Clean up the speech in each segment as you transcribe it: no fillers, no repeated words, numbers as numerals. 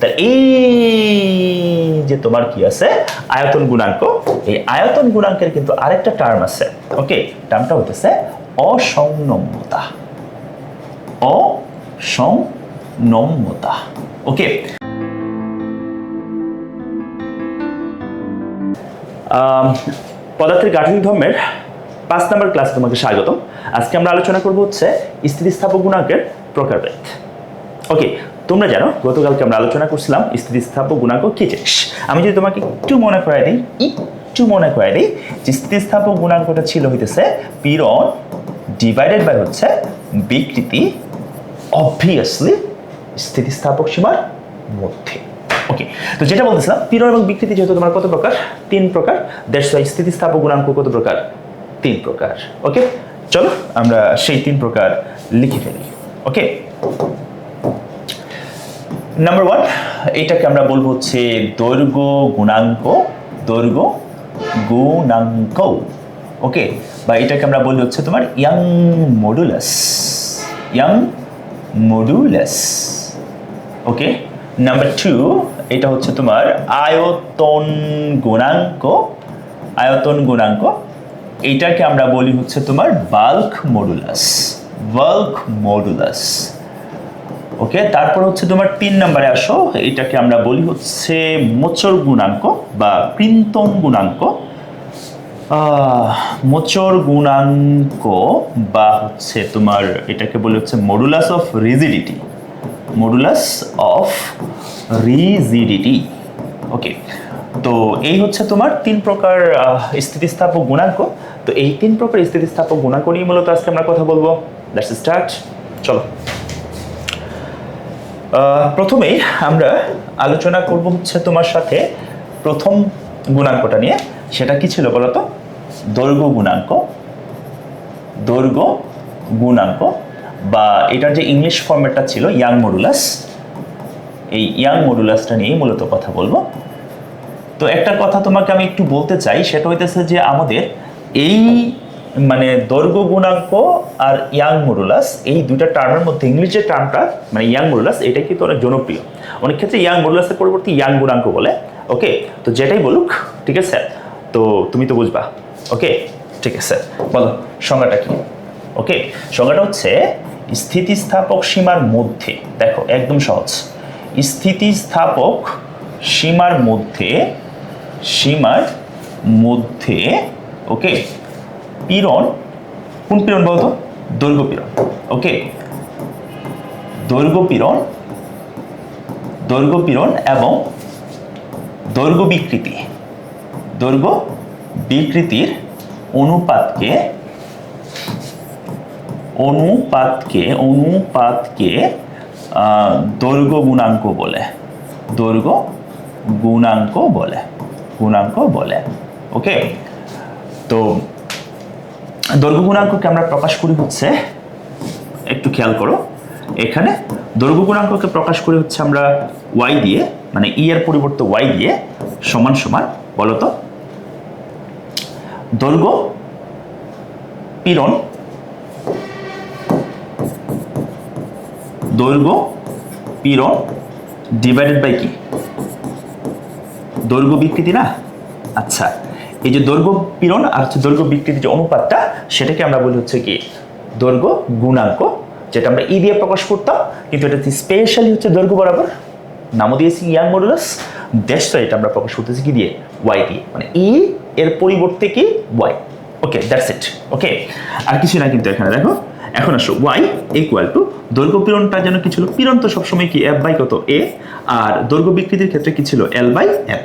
তা এই যে তোমার কি আছে আয়তন গুণাঙ্ক, এই আয়তন গুণাঙ্কের কিন্তু আরেকটা টার্ম আছে। ওকে, টার্মটা হইতেছে অসংনম্যতা। অসংনম্যতা। ওকে, পদার্থের গাঠনিক ধর্মের 5 নম্বর ক্লাসে তোমাকে স্বাগতম। আজকে আমরা আলোচনা করব হচ্ছে স্থিতিস্থাপক গুণাঙ্কের প্রকারভেদ। ওকে, তোমরা জানো গতকালকে আমরা আলোচনা করছিলাম স্থিতিস্থাপক গুণাঙ্ক কি জিনিস। আমি যদি তোমাকে একটু মনে করাই দিই যে স্থিতিস্থাপক গুণাঙ্কটা ছিল হইতেছে পীড়ন ডিভাইডেড বাই হচ্ছে বিকৃতি, অবভিয়াসলি স্থিতিস্থাপক সীমার মধ্যে। ওকে, তো যেটা বলতেছিলাম পীড়ন এবং বিকৃতি যেহেতু তোমার কত প্রকার, 3 প্রকার। দ্যাটস ওয়াই স্থিতিস্থাপক গুণাঙ্ক কত প্রকার, 3 প্রকার। ওকে, চলো আমরা সেই 3 প্রকার লিখে ফেলি। ওকে, নাম্বার 1, এটাকে আমরা বলবো হচ্ছে দৈর্ঘ্য গুণাঙ্ক। দৈর্ঘ্য গুণাঙ্ক। ওকে, বা এটাকে আমরা বলি হচ্ছে তোমার Young modulus. Young modulus. Okay, number 2, এটা হচ্ছে তোমার আয়তন গুণাঙ্ক। আয়তন গুণাঙ্ক, এইটাকে আমরা বলি হচ্ছে তোমার bulk modulus. Bulk modulus. Okay, তারপর হচ্ছে তোমার 3 নম্বরে আসো, এটাকে আমরা বলি হচ্ছে মোচড় গুণাঙ্ক বা কৃন্তন গুণাঙ্ক। মোচড় গুণাঙ্ক বা হচ্ছে তোমার এটাকে বলি হচ্ছে modulus of rigidity. Modulus of rigidity. Okay, তো এই হচ্ছে তোমার 3 প্রকার স্থিতিস্থাপক গুণাঙ্ক। তো এই 3 প্রকার স্থিতিস্থাপক গুণাঙ্ক নিয়ে মূলত আজকে আমরা কথা বলবো। Let's start. চলো, প্রথমেই আমরা আলোচনা করব হচ্ছে তোমার সাথে প্রথম গুণাঙ্কটা নিয়ে। সেটা কি ছিল বলতো? দৈর্ঘ্য গুণাঙ্ক। দৈর্ঘ্য গুণাঙ্ক বা এটার যে ইংলিশ ফরম্যাটটা ছিল ইয়াং মডুলাস। এই ইয়াং মডুলাসটা নিয়ে মূলত কথা বলবো। তো একটা কথা তোমাকে আমি একটু বলতে চাই, সেটা হইতেছে যে আমাদের এই মানে দৈর্ঘ্য গুণাঙ্ক আর ইয়াং মডুলাস, এই দুইটা টার্মের মধ্যে ইংলিশ যে টার্মটা মানে ইয়াং মডুলাস, এটা কিন্তু অনেক জনপ্রিয়। অনেক ক্ষেত্রে ইয়াং মডুলাসের পরিবর্তে ইয়াং গুণাঙ্ক বলে। ওকে, তো যেটাই বলুক, ঠিক আছে, তো তুমি তো বুঝবা। ওকে, ঠিক আছে, বলো সংজ্ঞাটা কি? ওকে, সংজ্ঞাটা হচ্ছে স্থিতিস্থাপক সীমার মধ্যে। দেখো একদম সহজ। স্থিতিস্থাপক সীমার মধ্যে, সীমার মধ্যে, ওকে, পীড়ন, কোন পীড়ন বলতো? দৈর্ঘ্য পীড়ন। ওকে, দৈর্ঘ্য পীড়ন, দৈর্ঘ্য পীড়ন এবং দৈর্ঘ্য বিকৃতি, দৈর্ঘ্য বিকৃতির অনুপাতকে অনুপাতকে অনুপাতকে দৈর্ঘ্য গুণাঙ্ক বলে। দৈর্ঘ্য গুণাঙ্ক বলে। গুণাঙ্ক বলে। ওকে, তো দৈর্ঘ্য গুণাঙ্ককে আমরা প্রকাশ করি হচ্ছে, একটু খেয়াল করো, এখানে দৈর্ঘ্য গুণাঙ্ককে প্রকাশ করি হচ্ছে আমরা ওয়াই দিয়ে, মানে ই এর পরিবর্তে ওয়াই দিয়ে, সমান সমান বলতো দৈর্ঘ্য পীড়ন, দৈর্ঘ্য পীড়ন ডিভাইডেড বাই কি? দৈর্ঘ্য বিকৃতি না? আচ্ছা, এই যে দৈর্ঘ্য পীড়ন আর হচ্ছে দৈর্ঘ্য বিকৃতির যে অনুপাতটা, সেটাকে আমরা বলি হচ্ছে কি দৈর্ঘ্য গুণাঙ্ক, যেটা আমরা ই দিয়ে প্রকাশ করতাম, কিন্তু এটা স্পেশালি হচ্ছে দৈর্ঘ্য বরাবর, নামও দিয়েছি ইয়াং মডুলাস। দ্যাটস ওয়াই এটা আমরা প্রকাশ করতেছি কি দিয়ে? ওয়াই দিয়ে, মানে ই এর পরিবর্তে কি ওয়াই। Okay, that's it. ওকে, আর কিছু না কিন্তু এখানে দেখো, এখন আসো ওয়াই ইকুয়াল টু দৈর্ঘ্য পীড়নটা যেন কি ছিল? পীড়ন তো সবসময় কি এফ বাই কত? এ। আর দৈর্ঘ্য বিকৃতির ক্ষেত্রে কি ছিল? এল বাই এফ,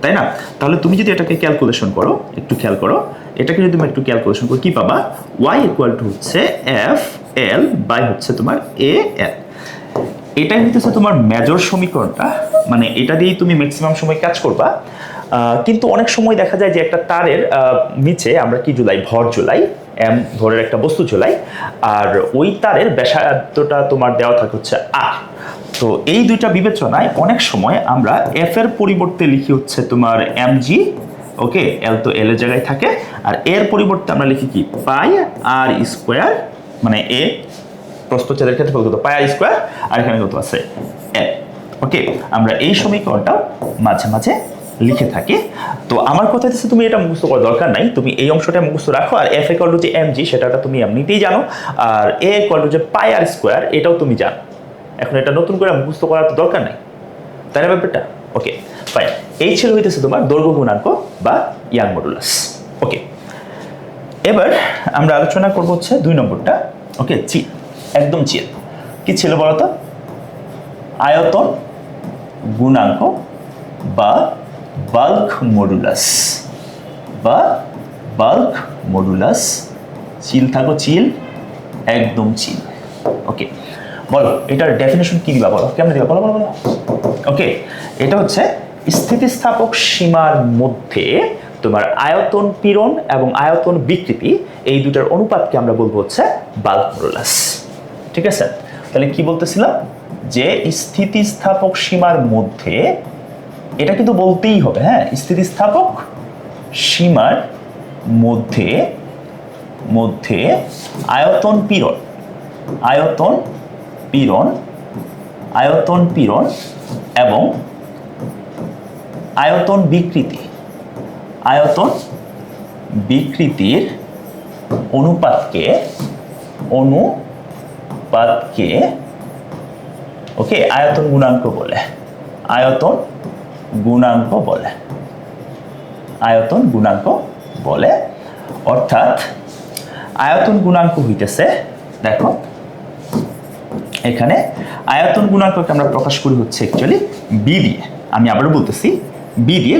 তাই না? তাহলে তুমি যদি এটাকে ক্যালকুলেশন করো, একটু খেয়াল করো, এটাকে যদি তুমি একটু ক্যালকুলেশন করো, কি পাবা? ওয়াই ইকুয়াল টু হচ্ছে এফ এল বাই হচ্ছে তোমার এ এল। এটাই হচ্ছে তোমার মেজর সমীকরণটা, মানে এটা দিয়েই তুমি ম্যাক্সিমাম সময় কাজ করবা। কিন্তু অনেক সময় দেখা যায় যে একটা তারের নিচে আমরা কি ঝুলাই? ভর ঝুলাই, এম ভরের একটা বস্তু ঝুলাই, আর ওই তারের ব্যাসার্ধটা তোমার দেওয়া থাকে হচ্ছে আর। তো এই দুইটা বিবেচনায় অনেক সময় আমরা এফ এর পরিবর্তে লিখি হচ্ছে তোমার এম জি। ওকে, এল তো এল এর জায়গায় থাকে, আর এর পরিবর্তে আমরা লিখি কি? পাই আর স্কোয়ার, মানে এ প্রস্থচ্ছেদের ক্ষেত্রে কত? পাই আর স্কোয়ার, আর এখানে কত আছে? এল। ওকে, আমরা এই সমীকরণটাও মাঝে মাঝে লিখে থাকি। তো আমার কথা হচ্ছে তুমি এটা মুখস্থ করার দরকার নাই, তুমি এই অংশটা মুখস্থ রাখো। আর এফ ইকুয়াল টু যে mg সেটা তুমি এমনিতেই জানো, আর এ ইকুয়াল টু যে পাই আর স্কোয়ার এটাও তুমি জানো। এখন এটা নতুন করে মুখস্থ করার তো দরকার নাই, তাই না ব্যাপারটা? ওকে ফাইন, এই ছিল হইতেছে তোমার দৈর্ঘ্য গুণাঙ্ক বা ইয়াং মডুলাস। ওকে, এবার আমরা আলোচনা করবো হচ্ছে 2 নম্বরটা। ওকে, চিল, একদম চিল। কি ছিল বলতো? আয়তন গুণাঙ্ক বা বাল্ক মডুলাস বা বাল্ক মডুলাস। চিল থাকো, চিল, একদম চিল। ওকে, বলো এটার ডেফিনেশন কি দিবা, বলো কেমন দিবা, বলো বলো বলো। ওকে, এটা হচ্ছে স্থিতিস্থাপক সীমার মধ্যে তোমার আয়তন পীড়ন এবং আয়তন বিকৃতি এই দুটার অনুপাতকে আমরা বলবো হচ্ছে বাল্ক মডুলাস। ঠিক আছে, তাহলে কি বলতেছিলাম যে স্থিতিস্থাপক সীমার মধ্যে, এটা কিন্তু বলতেই হবে, হ্যাঁ, স্থিতিস্থাপক সীমার মধ্যে মধ্যে আয়তন পীড়ন, আয়তন পীড়ন, আয়তন পীড়ন এবং আয়তন বিকৃতি, আয়তন বিকৃতির অনুপাতকে ওকে আয়তন গুণাঙ্ক বলে, আয়তন গুণাঙ্ক বলে, আয়তন গুণাঙ্ক বলে। অর্থাৎ আয়তন গুণাঙ্ক হইতেছে, দেখো এখানে আয়তন গুণাঙ্ককে আমরা প্রকাশ করি হচ্ছে অ্যাকচুয়ালি বি দিয়ে। আমি আবারও বলতেছি বি দিয়ে,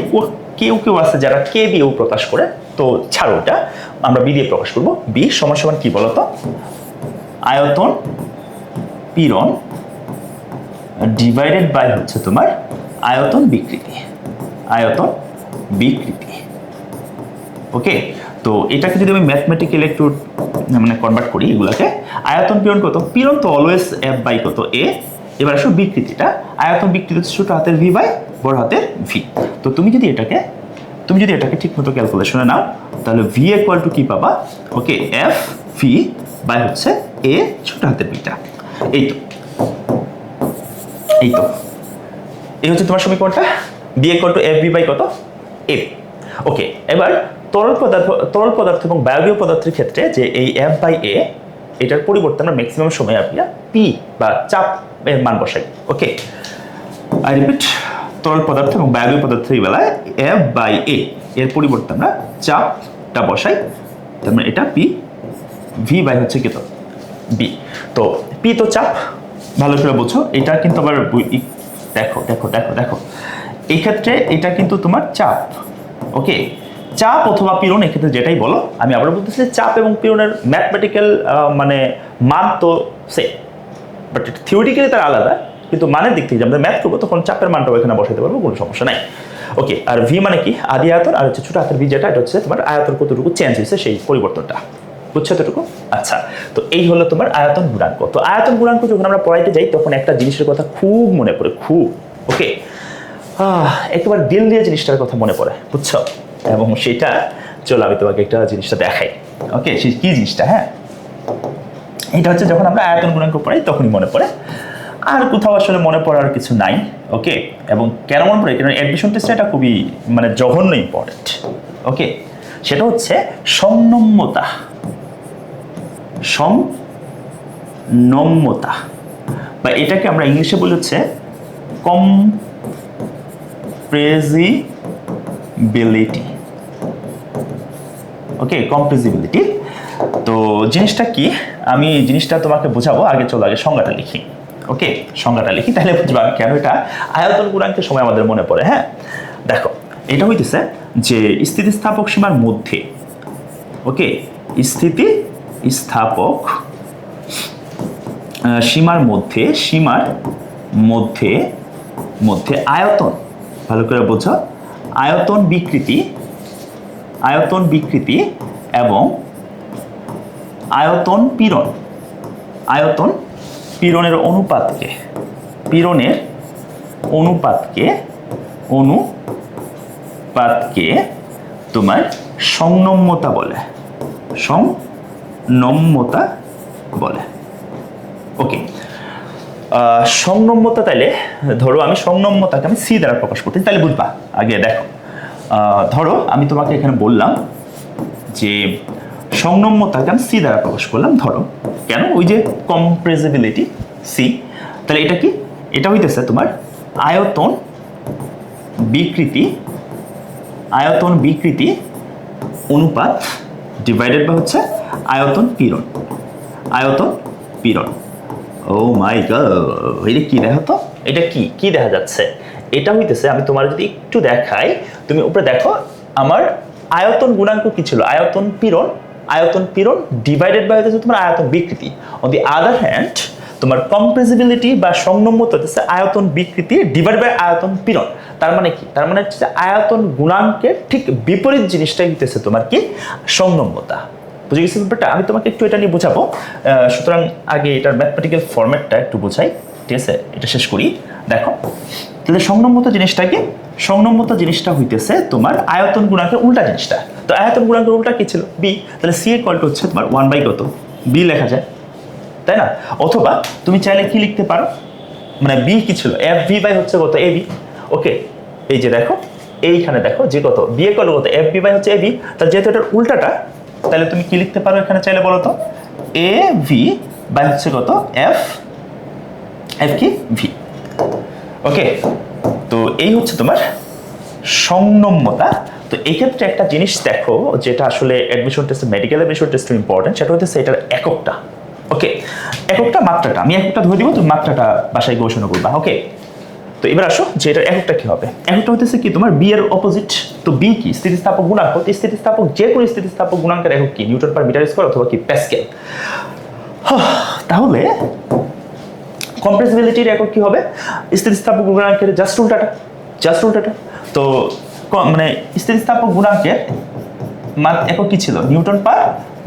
কেউ কেউ আছে যারা কে দিয়েও প্রকাশ করে, তো ছাড়ো ওটা, আমরা বি দিয়ে প্রকাশ করব। বি সমান সমান কি বলতো? আয়তন পীড়ন ডিভাইডেড বাই হচ্ছে তোমার আয়তন বিকৃতি, আয়তন বিকৃতি। ওকে, তো এটাকে যদি আমি ম্যাথমেটিক্যালি একটু মানে কনভার্ট করি এগুলাকে, আয়তন পীড়ন কত? পীড়ন তো অলওয়েজ এফ বাই কত এ। এবার আসো বিকৃতিটা, আয়তন বিকৃতি ছোট হাতের ভি বাই বড় হাতের ভি। তো তুমি যদি এটাকে ঠিক মতো ক্যালকুলেশনে নাও, তাহলে ভি ইকুয়াল টু কি পাবা? ওকে, এফ ভি বাই হচ্ছে এ ছোট হাতের ভিটা। এই তো এই হচ্ছে তোমার সমীকরণটা, B equal to F V by কত? এ। ওকে, এবার তরল পদার্থ এবং বায়বীয় পদার্থের ক্ষেত্রে যে এই এফ বাই এ, এটার পরিবর্তে আমরা ম্যাক্সিমাম সময় আমরা পি বা চাপ এর মান বসাই। ওকে, আই রিপিট, তরল পদার্থ এবং বায়বীয় পদার্থের বেলায় এফ বাই এ এর পরিবর্তে আমরা চাপটা বসাই, তার মানে এটা পি, ভি বাই হচ্ছে কত? বি। তো পি তো চাপ, ভালো করে বোঝো। এটা কিন্তু আবার দেখো দেখো দেখো দেখো, এই ক্ষেত্রে এটা কিন্তু তোমার চাপ। ওকে, চাপ অথবা পীড়ন এক্ষেত্রে যেটাই বলো, আমি আবার বলতেছি চাপ এবং পীড়নের ম্যাথমেটিক্যাল মানে মান তো সেম, বাট থিওরিটিক্যালি তার আলাদা, কিন্তু মানের দিক থেকে আমরা ম্যাথ করবো তখন চাপের মানটাও এখানে বসাতে পারবো, কোনো সমস্যা নাই। ওকে, আর ভি মানে কি? আদি আয়তন, আর হচ্ছে ছোট হাতের ভি যেটা, এটা হচ্ছে তোমার আয়তন কতটুকু চেঞ্জ হয়েছে সেই পরিবর্তনটা, বুঝছো এতটুকু? আচ্ছা, তো এই হলো তোমার আয়তন গুণাঙ্ক। তো আয়তন গুণাঙ্ক যখন আমরা পড়াইতে যাই তখন একটা জিনিসের কথা খুব মনে পড়ে, খুব। ওকে, একেবারে দিল দিয়ে জিনিসটার কথা মনে পড়ে, বুঝছো? এবং সেটা চলো আমি তোমাকে একটা জিনিসটা দেখাই। ওকে, সেই কি জিনিসটা? হ্যাঁ, এটা হচ্ছে যখন আমরা আয়তন গুণাঙ্ক পড়াই তখনই মনে পড়ে, আর কোথাও আসলে মনে পড়ার কিছু নাই। ওকে, এবং কেন মনে পড়ে? কারণ অ্যাডমিশন টেস্টে এটা খুবই মানে জঘন্য ইম্পর্টেন্ট। ওকে, সেটা হচ্ছে সমনম্যতা, সমনম্যতা, বা এটাকে আমরা ইংলিশে বলি হচ্ছে কম্প্রেসিবিলিটি। ওকে, কম্প্রেসিবিলিটি। তো জিনিসটা কি, আমি জিনিসটা তোমাকে বোঝাবো, আগে চলো আগে সংজ্ঞাটা লিখি। ওকে, সংজ্ঞাটা লিখি, তাহলে বুঝবা কেন এটা আয়তন গুণাঙ্কের সময় আমাদের মনে পড়ে। হ্যাঁ, দেখো এটা হইতেছে যে স্থিতিস্থাপক সীমার মধ্যে, ওকে, স্থিতিস্থাপক সীমার মধ্যে, মধ্যে আয়তন, ভালো করে বোঝো, আয়তন বিকৃতি এবং আয়তন পীড়নের অনুপাতকে তোমার সংনম্যতা বলে। ওকে, সংনম্যতা, তাইলে ধরো আমি সংনম্যতাকে আমি সি দ্বারা প্রকাশ করতে, তাহলে বুঝবা। আগে দেখো, ধরো আমি তোমাকে এখানে বললাম যে সংনম্যতাকে আমি সি দ্বারা প্রকাশ করলাম। ধরো কেন, ওই যে কম্প্রেসিবিলিটি সি, তাহলে এটা কি, এটা হইতেছে তোমার আয়তন বিকৃতি অনুপাত ডিভাইডেড বা হচ্ছে আয়তন পীড়ন। ও মাই গড, এটা কি দেখো তো, এটা কি দেখা যাচ্ছে? এটা হইতেছে, আমি তোমার যদি একটু দেখাই, তুমি উপরে দেখো আমার আয়তন গুণাঙ্ক কি ছিল, আয়তন পীড়ন ডিভাইডেড বাই হচ্ছে তোমার আয়তন বিকৃতি। অন দি আদার হ্যান্ড তোমার কম্প্রেসিবিলিটি বা সংনম্যতা হচ্ছে আয়তন বিকৃতি ডিভাইড বাই আয়তন পীড়ন। তার মানে কি, তার মানে হচ্ছে আয়তন গুণাঙ্কের ঠিক বিপরীত জিনিসটাই হইতেছে তোমার কি, সংনম্যতা। বুঝে গেছি ব্যাপারটা? আমি তোমাকে একটু এটা নিয়ে বোঝাবো। সুতরাং আগে এটার ম্যাথমেটিক্যাল ফরম্যাটটা একটু বোঝাই, ঠিক আছে? এটা শেষ করি। দেখো তাহলে সংনম্যতা জিনিসটা কি, সংনম্যতা জিনিসটা হইতেছে তোমার আয়তন গুণাঙ্কের উল্টা জিনিসটা। তো আয়তন গুণাঙ্কের উল্টা কি ছিল, বি, তাহলে সি ইকুয়াল টু হচ্ছে তোমার 1 বাই কত, বি লেখা যায়, তাই না? অথবা তুমি চাইলে কি লিখতে পারো, মানে বি কি ছিল, এফ ভি বাই হচ্ছে কত, এ বি। ওকে, এই যে দেখো এইখানে দেখো যে কত, বি ইকুয়াল টু কত, এফ বি বাই হচ্ছে এ বি। তাহলে যেহেতু এটার উল্টাটা, তাহলে তুমি কি লিখতে পারো এখানে চাইলে বলো তো, এ ভি বাই হচ্ছে কত, এফ কি, ভি। ওকে, তো এই হচ্ছে তোমার সংনম্যতা। তো এই ক্ষেত্রে একটা জিনিস দেখো, যেটা আসলে admission test, medical admission test important, সেটা হচ্ছে এটার এককটা। ওকে, এককটা মাত্রাটা, আমি এককটা ধরে দিব, তুমি মাত্রাটা বাসায় গবেষণা করবা। ওকে, তো এবার আসো যে এটার এককটা কি হবে। এককটা হচ্ছে কি তোমার বি এর অপোজিট। তো বি কি, স্থিতিস্থাপক গুণাঙ্ক। স্থিতিস্থাপক, যে কোনো স্থিতিস্থাপক গুণাঙ্কের একক কি, নিউটন পার মিটার স্কয়ার অথবা কি প্যাসকেল। তাহলে কম্প্রেসিবিলিটির একক কি হবে, স্থিতিস্থাপক গুণাঙ্কের জাস্ট উল্টাটা। তো মানে স্থিতিস্থাপক গুণাঙ্কের একক কি ছিল, নিউটন পার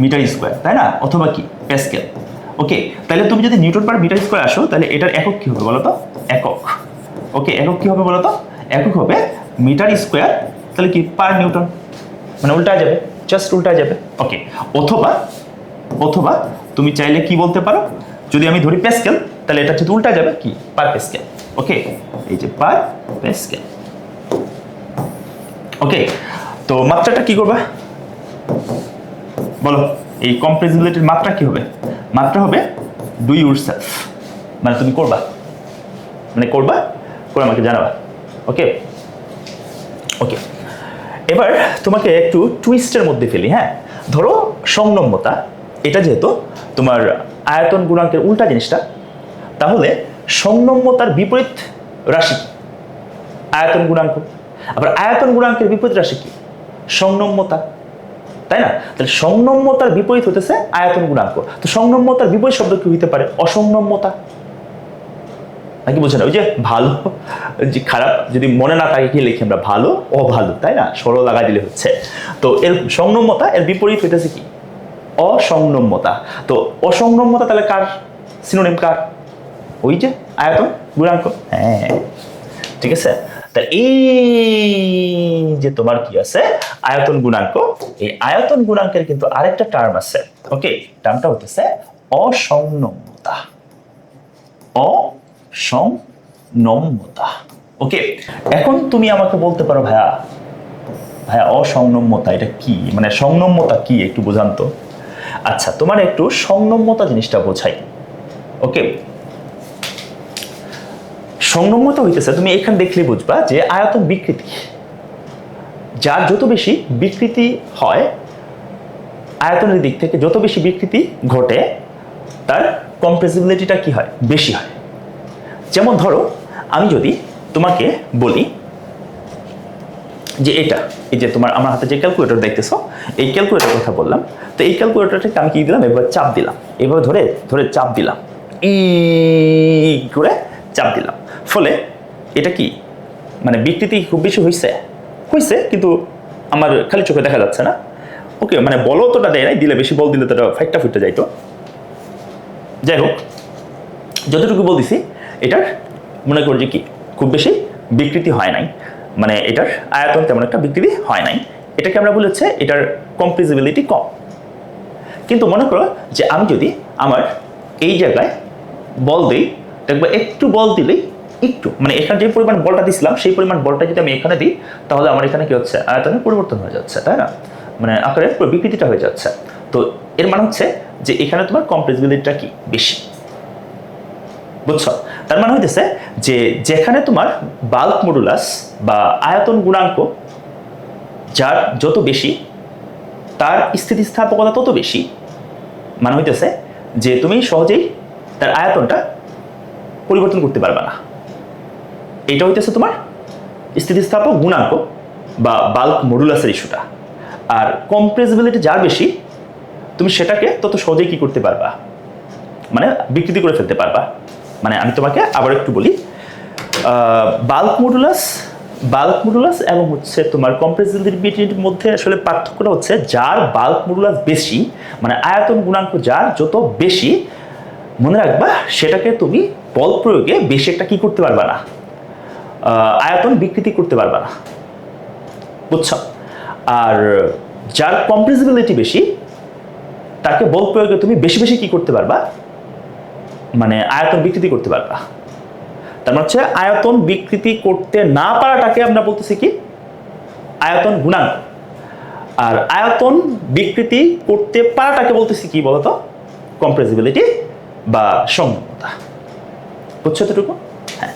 মিটার স্কয়ার, তাই না? অথবা কি প্যাসকেল। ওকে, তাহলে তুমি যদি নিউটন পার মিটার স্কয়ার আসো, তাহলে এটার একক কি হবে বলো তো, একক। ওকে, একক কি হবে বলো তো, একক হবে মিটার স্কয়ার, তাহলে কি পার নিউটন, মানে উল্টায় যাবে, জাস্ট উল্টায় যাবে। ওকে, অথবা তুমি চাইলে কি বলতে পারো, যদি আমি ধরি প্যাসকেল, তাহলে এটা যদি উল্টা যাবে কি, পার প্যাসকেল। ওকে, এই যে পার প্যাসকেল। ওকে, তো মাত্রাটা কি করবা বলো, এই কম্প্রেসিবিলিটির মাত্রা কি হবে, মাত্রা হবে ডু ইউরসেলফ, মানে তুমি করবা করে আমাকে জানাবা। ওকে, এবার তোমাকে একটু টুইস্টের মধ্যে ফেলি। হ্যাঁ, ধরো সংনম্যতা, এটা যেহেতু তোমার আয়তন গুণাঙ্কের উল্টা জিনিসটা, তাহলে সংনম্যতার বিপরীত রাশি কি, আয়তন গুণাঙ্ক। আবার আয়তন গুণাঙ্কের বিপরীত রাশি কি, সংনম্যতা, তাই না? তাহলে সংনম্যতার বিপরীত হতেছে আয়তন গুণাঙ্ক। তো সংনম্যতার বিপরীত শব্দ কি হইতে পারে, অসংনম্যতা, নাকি বোঝে না? ওই যে ভালো, যে খারাপ যদি মনে না থাকে কি লিখি আমরা, ভালো অভালো, তাই না? সরল লাগাই দিলে হচ্ছে। তো এর সংনম্যতা, এর বিপরীত হইতেছে কি, অসংনম্যতা। তো অসংনম্যতা তাহলে কার সিনোনিম, কার, ওই যে আয়তন গুণাঙ্ক। হ্যাঁ, ঠিক আছে। তাহলে এই যে তোমার কি আছে, আয়তন গুণাঙ্ক, এই আয়তন গুণাঙ্কের কিন্তু আরেকটা টার্ম আছে। ওকে, টার্মটা হচ্ছে অসংনম্যতা। ওকে, এখন তুমি আমাকে বলতে পারো, ভাইয়া অসংনম্যতা এটা কি, মানে সংনম্যতা কি একটু বোঝান তো। আচ্ছা, তোমার একটু সংনম্যতা জিনিসটা বোঝাই। ওকে, সংনম্যতা হইতেছে, তুমি এখানে দেখলে বুঝবা যে আয়তন বিকৃতি, যার যত বেশি বিকৃতি হয়, আয়তনের দিক থেকে যত বেশি বিকৃতি ঘটে, তার কম্প্রেসিবিলিটিটা কি হয়, বেশি হয়। যেমন ধরো আমি যদি তোমাকে বলি যে এটা, এই যে তোমার আমার হাতে যে ক্যালকুলেটর দেখতেছো, এই ক্যালকুলেটর কথা বললাম। তো এই ক্যালকুলেটরটাকে আমি কি দিলাম, এভাবে চাপ দিলাম, এভাবে ধরে চাপ দিলাম, করে চাপ দিলাম, ফলে এটা কি, মানে বিকৃতি খুব বেশি হয়েছে, কিন্তু আমার খালি চোখে দেখা যাচ্ছে না। ওকে, মানে বলও তোটা দেয় নাই, দিলে বেশি বল দিলে তোটা ফাইটটা ফুটে যাইতো। যাই হোক, যতটুকু বলতেছি, এটার মনে করি যে কি খুব বেশি বিকৃতি হয় নাই, মানে এটার আয়তন তেমন একটা বিকৃতি হয় নাই, এটাকে আমরা বলি হচ্ছে এটার কম্প্রেসিবিলিটি কম। কিন্তু মনে করো যে আমি যদি আমার এই জায়গায় বল দিই দেখবে একটু বল দিলেই, একটু মানে এখানে যে পরিমাণ বলটা দিছিলাম সেই পরিমাণ বলটা যদি আমি এখানে দিই, তাহলে আমার এখানে কি হচ্ছে, আয়তনের পরিবর্তন হয়ে যাচ্ছে, তাই না? মানে আকারের বিকৃতিটা হয়ে যাচ্ছে। তো এর মানে হচ্ছে যে এখানে তোমার কম্প্রেসিবিলিটিটা কি বেশি, বুঝছো? তার মানে হইতেছে যে যেখানে তোমার বাল্ক মডুলাস বা আয়তন গুণাঙ্ক যার যত বেশি, তার স্থিতিস্থাপকতা তত বেশি। মানে হইতেছে যে তুমি সহজেই তার আয়তনটা পরিবর্তন করতে পারবে না। এটা হইতেছে তোমার স্থিতিস্থাপক গুণাঙ্ক বা বাল্ক মডুলাসের ইস্যুটা। আর কম্প্রেসিবিলিটি যার বেশি, তুমি সেটাকে তত সহজেই কি করতে পারবা, মানে বিকৃতি করে ফেলতে পারবা। মানে আমি তোমাকে আবার একটু বলি, বাল্ক মডুলাস এবং হচ্ছে তোমার কম্প্রেসিবিলিটির মধ্যে আসলে পার্থক্যটা হচ্ছে যার বাল্ক মডুলাস বেশি, মানে আয়তন গুণাঙ্ক যার যত বেশি, মনে রাখবা সেটাকে তুমি বল প্রয়োগে বেশি একটা কি করতে পারবা না, আয়তন বিকৃতি করতে পারবা না, বুঝছো? আর যার কম্প্রেসিবিলিটি বেশি, তাকে বল প্রয়োগে তুমি বেশি বেশি কি করতে পারবা, মানে আয়তন বিকৃতি করতে পারবা। তার মানে হচ্ছে আয়তন বিকৃতি করতে না পারাটাকে আমরা বলতেছি কি, আয়তন গুণাঙ্ক। আর আয়তন বিকৃতি করতে পারাটাকে বলতেছি কি বলতো, কম্প্রেসিবিলিটি বা সম্ভাব্যতা। বুঝছো এতটুকু? হ্যাঁ।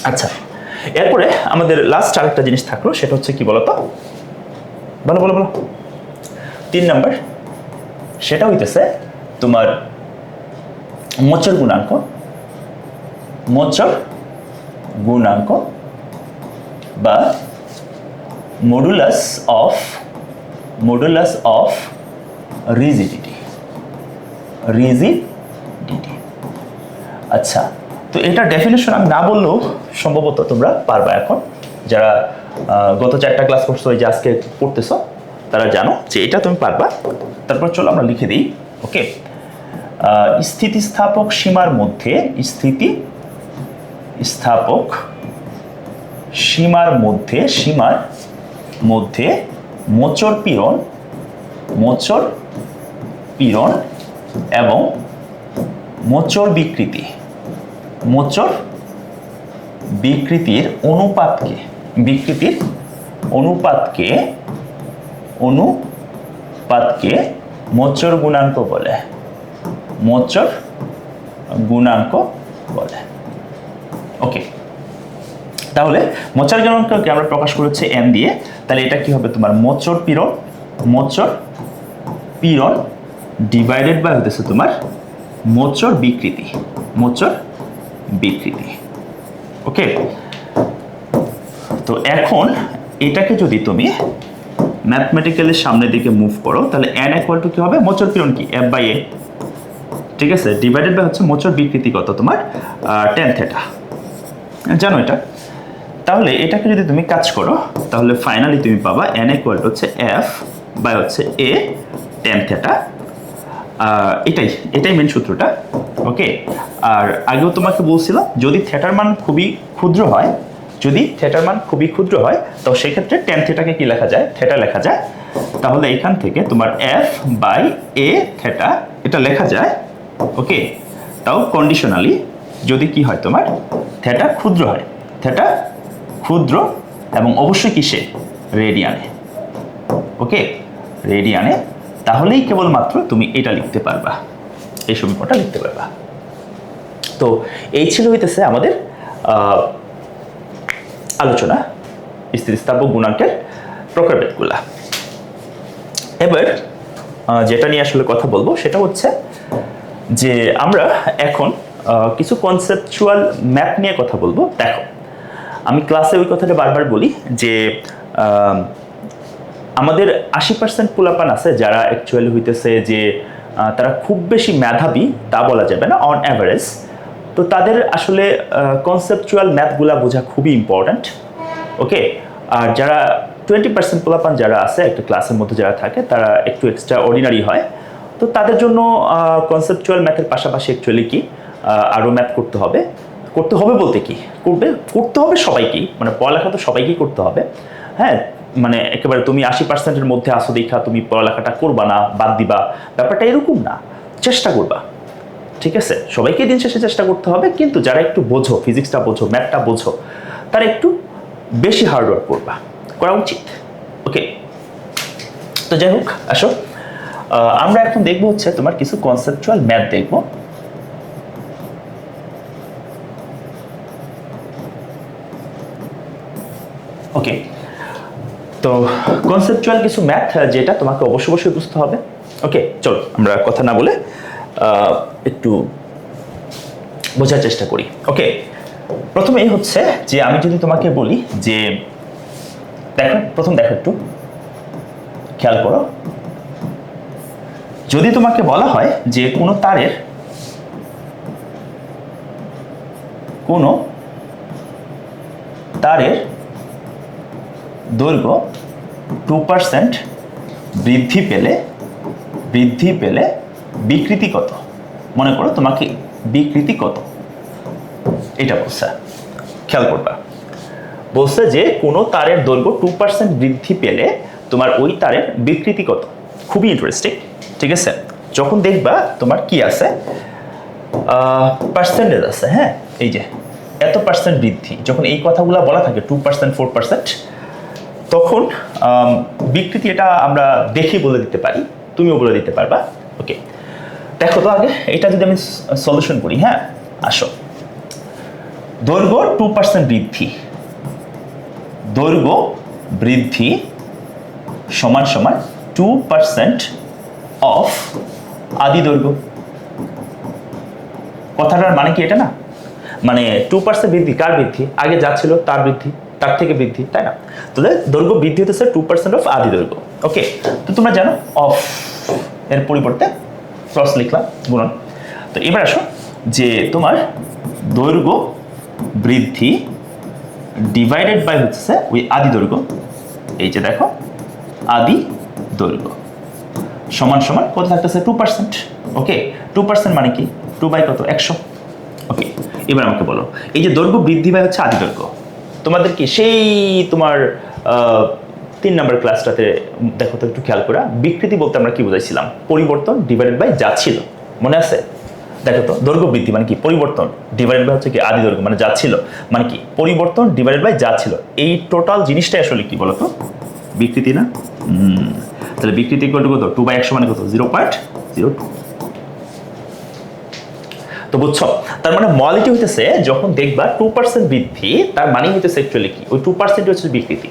আচ্ছা, এরপরে আমাদের লাস্ট আরেকটা জিনিস থাকলো, সেটা হচ্ছে কি বলতো, বলো বলো বলো, 3 নাম্বার, সেটা হইতেছে তোমার মোচর গুণাঙ্ক। মোচর গুণাঙ্ক বা মডুলাস অফ রিজিডিটি। আচ্ছা, তো এটা ডেফিনেশন আমি না বললেও সম্ভবত তোমরা পারবা এখন, যারা গত 4টা ক্লাস করছো, এই যে আজকে পড়তেছো, তারা জানো যে এটা তুমি পারবা। তারপর চলো আমরা লিখে দিই। ওকে, স্থিতিস্থাপক সীমার মধ্যে, স্থিতিস্থাপক সীমার মধ্যে মোচর পীড়ন এবং মোচর বিকৃতির অনুপাতকে মোচর গুণাঙ্ক বলে। ওকে, তাহলে মোচর গুণাঙ্ককে আমরা প্রকাশ করেছি n দিয়ে, তাহলে এটা কি হবে তোমার মোচর পীড়ন ডিভাইডেড বাই হতেছে তোমার মোচর বিকৃতি। ওকে, তো এখন এটাকে যদি তুমি ম্যাথমেটিক্যালি সামনের দিকে মুভ করো, তাহলে n ইকুয়াল টু কি হবে, মোচর পীড়ন কি f বাই a, ঠিক আছে, ডিভাইডেড বাই হচ্ছে মোচর বিকৃতি কত তোমার tan থিটা, জানো এটা। তাহলে এটাকে যদি তুমি কাজ করো, তাহলে ফাইনালি তুমি পাবা n ইকুয়াল টু হচ্ছে f বাই হচ্ছে a tan থিটা। এটাই মেন সূত্রটা। ওকে, আর আগেও তোমাকে বলছিলাম যদি থিটার মান খুবই ক্ষুদ্র হয়, তো সেক্ষেত্রে tan থিটাকে কি লেখা যায়, থিটা লেখা যায়। তাহলে এখান থেকে তোমার f বাই a থিটা এটা লেখা যায়। ওকে, তাও কন্ডিশনালি যদি কি হয় তোমার থিটা ক্ষুদ্র এবং অবশ্যই কিসে, রেডিয়ানে। ওকে, রেডিয়ানে, তাহলেই কেবলমাত্র তুমি এটা লিখতে পারবা, এই সমীকরণটা লিখতে পারবা। তো এই ছিল হইতেছে আমাদের আলোচনা স্থিতিস্থাপক গুণাঙ্কের প্রকারভেদগুলা। এবার যেটা নিয়ে আসলে কথা বলবো সেটা হচ্ছে যে আমরা এখন কিছু কনসেপচুয়াল ম্যাথ নিয়ে কথা বলবো। দেখো, আমি ক্লাসে ওই কথাটা বারবার বলি যে আমাদের 80% পোলাপান আছে যারা অ্যাকচুয়ালি হইতেছে যে তারা খুব বেশি মেধাবী তা বলা যাবে না, অন অ্যাভারেজ। তো তাদের আসলে কনসেপচুয়াল ম্যাথগুলা বোঝা খুবই ইম্পর্ট্যান্ট। ওকে, আর যারা 20% পোলাপান যারা আছে একটা ক্লাসের মধ্যে যারা থাকে, তারা একটু এক্সট্রা অর্ডিনারি হয়। তো তাদের জন্য কনসেপচুয়াল ম্যাথের পাশাপাশি অ্যাকচুয়ালি কি আরও ম্যাথ করতে হবে বলতে কি করতে হবে সবাইকেই, মানে পড়ালেখা তো সবাইকেই করতে হবে। হ্যাঁ, মানে একেবারে তুমি 80%-এর মধ্যে আসো দেখা তুমি পড়ালেখাটা করবা না, বাদ দিবা, ব্যাপারটা এরকম না। চেষ্টা করবা, ঠিক আছে, সবাইকে দিন শেষে চেষ্টা করতে হবে, কিন্তু যারা একটু বোঝো, ফিজিক্সটা বোঝো, ম্যাথটা বোঝো, তারা একটু বেশি হার্ডওয়ার্ক করা উচিত। ওকে, তো যাই হোক, আসো আমরা এখন দেখবো হচ্ছে তোমার কিছু কনসেপচুয়াল ম্যাথ দেখবো। ওকে, তো কনসেপচুয়াল কিছু ম্যাথ যেটা তোমাকে অবশ্যই বুঝতে হবে। ওকে, চলো আমরা কথা না বলে একটু বোঝার চেষ্টা করি। ওকে, প্রথমেই হচ্ছে যে আমি যদি তোমাকে বলি যে দেখো একটু খেয়াল করো, যদি তোমাকে বলা হয় যে কোনো তারের দৈর্ঘ্য 2% বৃদ্ধি পেলে বিকৃতি কত, মনে করো তোমাকে বিকৃতি কত, এটা বলছে। খেয়াল করবা, বলছে যে কোনো তারের দৈর্ঘ্য 2% বৃদ্ধি পেলে তোমার ওই তারের বিকৃতি কত। খুবই ইন্টারেস্টিং, ঠিক আছে। যখন দেখবা তোমার কি আছে, পার্সেন্টেজ আছে, হ্যাঁ, এই যে এত পার্সেন্ট বৃদ্ধি, যখন এই কথাগুলো বলা থাকে 2%, 4%, তখন বিকৃতি এটা আমরা দেখে বলে দিতে পারি, তুমিও বলে দিতে পারবা। ওকে, দেখো তো আগে এটা যদি আমি সলিউশন করি, হ্যাঁ, আসো, দৈর্ঘ্য 2% বৃদ্ধি সমান 2% অফ আদি দৈর্ঘ্য। কথাটার মানে কি এটা না, মানে 2% বৃদ্ধি, কার বৃদ্ধি, আগে যা ছিল তার বৃদ্ধি, তার থেকে বৃদ্ধি, তাই না? তাহলে দৈর্ঘ্য বৃদ্ধি হতেছে 2% অফ আদি দৈর্ঘ্য। ওকে, তো তোমরা জানো অফ এর পরিবর্তে ক্রস লিখলাম, গুণন। তো এবার আসো যে তোমার দৈর্ঘ্য বৃদ্ধি ডিভাইডেড বাই হচ্ছে ওই আদি দৈর্ঘ্য, এই যে দেখো আদি দৈর্ঘ্য সমান কত থাকতেছে 2%। ওকে, 2% মানে কি, 2 বাই কত, 100। ওকে, এবার আমাকে বলো, এই যে দৈর্ঘ্য বৃদ্ধি বাই হচ্ছে আদি দৈর্ঘ্য, তোমাদের কি সেই তোমার 3 নম্বর ক্লাসটাতে দেখো তো একটু খেয়াল করা, বিকৃতি বলতে আমরা কি বুঝাইছিলাম, পরিবর্তন ডিভাইডেড বাই যা ছিল, মনে আছে? দেখো তো, দৈর্ঘ্য বৃদ্ধি মানে কি, পরিবর্তন ডিভাইডেড বাই হচ্ছে কি আদি দৈর্ঘ্য, মানে যা ছিল, মানে কি পরিবর্তন ডিভাইডেড বাই যা ছিল। এই টোটাল জিনিসটাই আসলে কি বলতো, বিকৃতি না? তাহলে বিকৃতি কত, 2/100 মানে কত, 0.02। তো বুঝছো, তার মানে মডালিটি হইতেছে যখন দেখবা 2% বৃদ্ধি, তার মানে হইতেছে অ্যাকচুয়ালি কি, ওই 2% হচ্ছে বিকৃতি।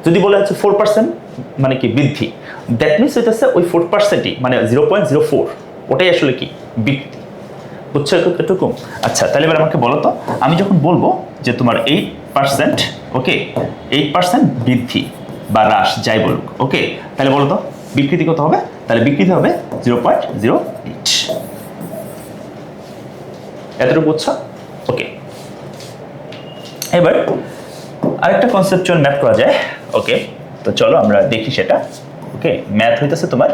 যদি বলে হচ্ছে 4% মানে কি বৃদ্ধি, দ্যাট মিনস হইতেছে ওই 4%ই মানে 0.04, ওটাই আসলে কি বিকৃতি। বুঝছো এটুকু? আচ্ছা, তাহলে এবার আমাকে বলো তো, আমি যখন বলবো যে তোমার 8%, ওকে, 8% বৃদ্ধি বা হ্রাস যাই বলুক, ওকে, তাহলে বলো তো বিকৃতি কত হবে? তাহলে বিকৃতি হবে 0.08। এতটুকু বুঝছো? ওকে, এবার আরেকটা কনসেপচুয়াল ম্যাথ করা যায়। ওকে, তো চলো আমরা দেখি সেটা। ওকে, ম্যাথ হইতেছে তোমার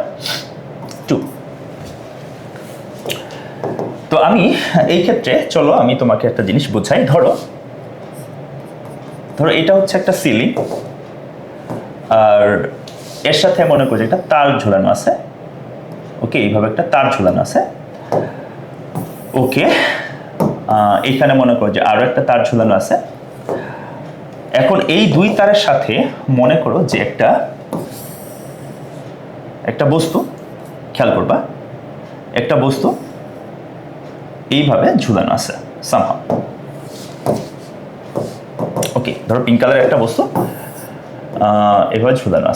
2। তো আমি এই ক্ষেত্রে চলো আমি তোমাকে একটা জিনিস বোঝাই। ধরো এটা হচ্ছে একটা সিলিং, আর এর সাথে মনে করছি একটা তার ঝুলানো আছে। ওকে, এইভাবে একটা তার ঝুলানো আছে। ওকে, এখানে মনে করো যে আরো একটা তার ঝুলানো আছে। এখন এই দুই তারের সাথে মনে করো যে একটা বস্তু, খেয়াল করবা, একটা বস্তু এইভাবে ঝুলানো আছে সামহাউ। ওকে, ধরো পিঙ্ক কালারের একটা বস্তু এভাবে ঝুলানো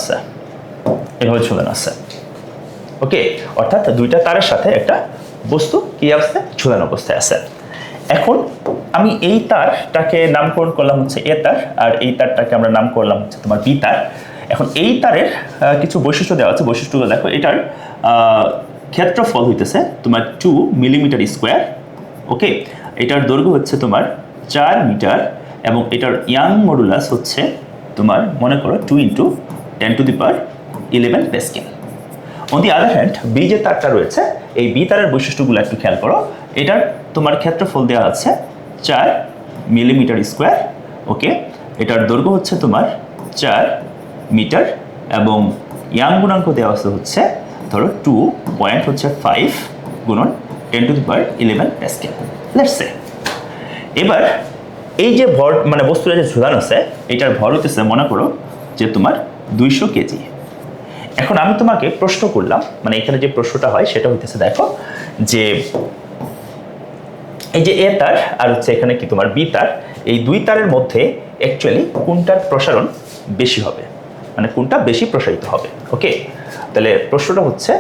আছে, ওকে, অর্থাৎ দুইটা তারের সাথে একটা বস্তু কি আছে, ঝুলানো অবস্থায় আছে। এখন আমি এই তারটাকে নামকরণ করলাম হচ্ছে এ তার, আর এই তারটাকে আমরা নাম করলাম হচ্ছে তোমার বি তার। এখন এই তারের কিছু বৈশিষ্ট্য দেওয়া আছে, বৈশিষ্ট্যগুলো দেখো। এটার ক্ষেত্রফল হইতেছে তোমার 2 মিলিমিটার স্কোয়ার। ওকে, এটার দৈর্ঘ্য হচ্ছে তোমার 4 মিটার, এবং এটার ইয়াং মডুলাস হচ্ছে তোমার মনে করো 2 × 10⁻11 pascal. On the other hand, B যে তারটা রয়েছে, এই বি তারের বৈশিষ্ট্যগুলো একটু খেয়াল করো। এটার তোমার ক্ষেত্রফল দেওয়া আছে 4 মিলিমিটার স্কোয়ার। ওকে, এটার দৈর্ঘ্য হচ্ছে তোমার 4 মিটার, এবং ইয়াং গুণাঙ্ক দেওয়া আছে হচ্ছে ধরো 2.5 × 10⁻11 প্যাসকেল লেটস সে। এবার এই যে ভর মানে বস্তুটা যে ঝুলানো আছে এটার ভর হতেছে মনে করো যে তোমার 200 কেজি। এখন আমি তোমাকে প্রশ্ন করলাম, মানে এখানে যে প্রশ্নটা হয় সেটা হইতেছে দেখো যে এই যে এ তার আর হচ্ছে এখানে কি তোমার বি তার, এই দুই তারের মধ্যে অ্যাকচুয়ালি কোনটার প্রসারণ বেশি হবে, মানে কোনটা বেশি প্রসারিত হবে। ওকে, তাহলে প্রশ্নটা হচ্ছে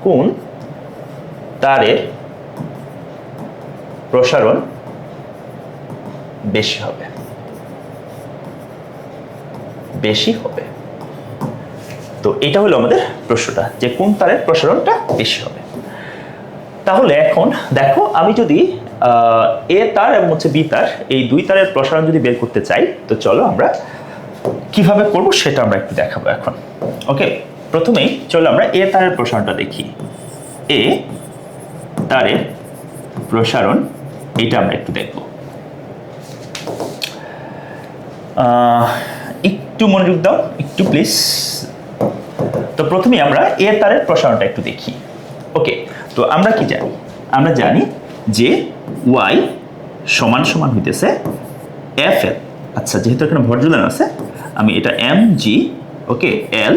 কোন তারের প্রসারণ বেশি হবে, বেশি হবে। তো এটা হলো আমাদের প্রশ্নটা যে কোন তারের প্রসারণটা বেশি হবে। তাহলে এখন দেখো আমি যদি এ তার এবং হচ্ছে বি তার এই দুই তারের প্রসারণ যদি বের করতে চাই তো চলো আমরা কিভাবে করব সেটা আমরা একটু দেখাবো এখন। ওকে, প্রথমেই চলো আমরা এ তারের প্রসারণটা দেখি। এ তারের প্রসারণ এইটা আমরা একটু দেখব। একটু মনোযোগ দাও একটু প্লিজ। তো প্রথমে আমরা এ তারের প্রসারণটা একটু দেখি। ওকে, তো আমরা কি জানি, আমরা জানি যে y সমান সমান হইতেছে fl। আচ্ছা, যেহেতু এখানে ভর ঝুলানো আছে আমি এটা mg ওকে l